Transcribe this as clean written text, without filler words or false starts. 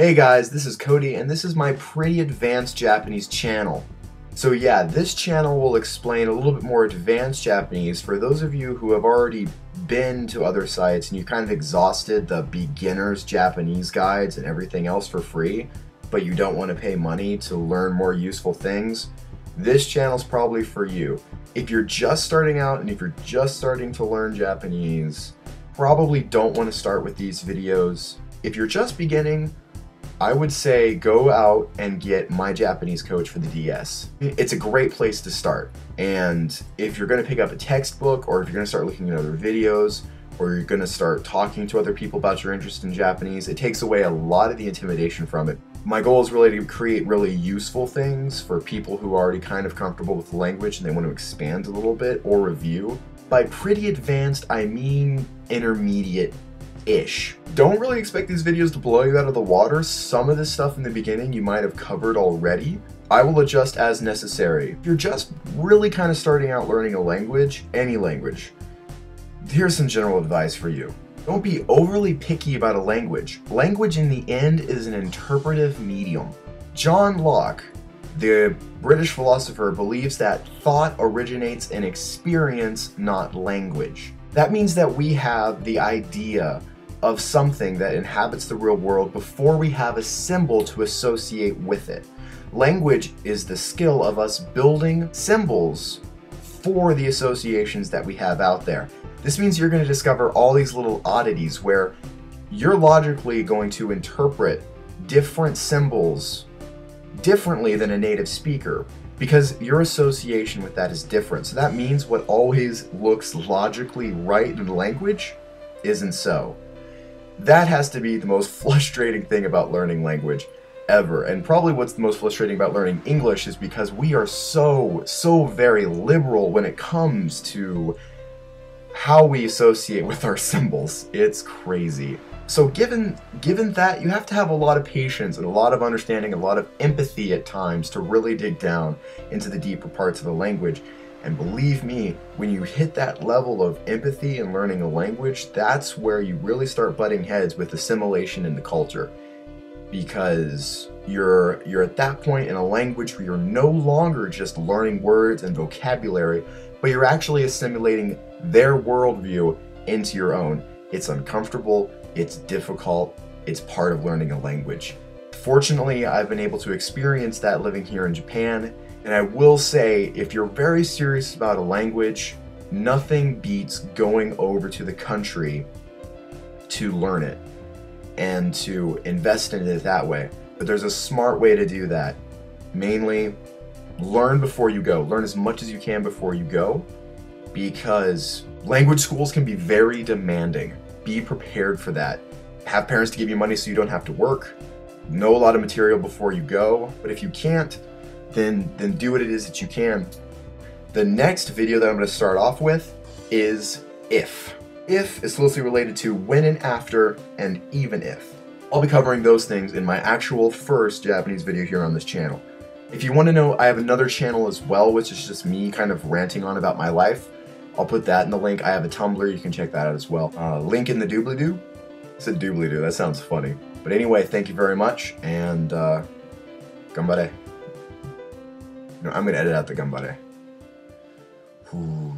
Hey guys, this is Cody and this is my pretty advanced Japanese channel. So yeah, this channel will explain a little bit more advanced Japanese for those of you who have already been to other sites and you kind of exhausted the beginner's Japanese guides and everything else for free, but you don't want to pay money to learn more useful things. This channel's probably for you. If you're just starting out and if you're just starting to learn Japanese, probably don't want to start with these videos. If you're just beginning, I would say go out and get My Japanese Coach for the DS. It's a great place to start. And if you're going to pick up a textbook, or if you're going to start looking at other videos, or you're going to start talking to other people about your interest in Japanese, it takes away a lot of the intimidation from it. My goal is really to create really useful things for people who are already kind of comfortable with the language and they want to expand a little bit or review. By pretty advanced, I mean intermediate-ish. Don't really expect these videos to blow you out of the water. Some of this stuff in the beginning you might have covered already. I will adjust as necessary. If you're just really kind of starting out learning a language, any language, here's some general advice for you. Don't be overly picky about a language. Language in the end is an interpretive medium. John Locke, the British philosopher, believes that thought originates in experience, not language. That means that we have the idea of something that inhabits the real world before we have a symbol to associate with it. Language is the skill of us building symbols for the associations that we have out there. This means you're going to discover all these little oddities where you're logically going to interpret different symbols differently than a native speaker because your association with that is different. So that means what always looks logically right in language isn't so. That has to be the most frustrating thing about learning language ever. And probably what's the most frustrating about learning English is because we are so very liberal when it comes to how we associate with our symbols. It's crazy. So given that, you have to have a lot of patience and a lot of understanding, a lot of empathy at times to really dig down into the deeper parts of the language. And believe me, when you hit that level of empathy and learning a language, that's where you really start butting heads with assimilation in the culture. Because you're at that point in a language where you're no longer just learning words and vocabulary, but you're actually assimilating their worldview into your own. It's uncomfortable, it's difficult, it's part of learning a language. Fortunately, I've been able to experience that living here in Japan, and I will say, if you're very serious about a language, nothing beats going over to the country to learn it and to invest in it that way. But there's a smart way to do that. Mainly, learn before you go. Learn as much as you can before you go, because language schools can be very demanding. Be prepared for that. Have parents to give you money so you don't have to work. Know a lot of material before you go, but if you can't, then do what it is that you can. The next video that I'm going to start off with is if. If is closely related to when and after, and even if. I'll be covering those things in my actual first Japanese video here on this channel. If you want to know, I have another channel as well, which is just me kind of ranting on about my life. I'll put that in the link. I have a Tumblr, you can check that out as well. Link in the doobly-doo. I said doobly-doo, that sounds funny. But anyway, thank you very much, and ganbare. No, I'm gonna edit out the ganbare. Ooh.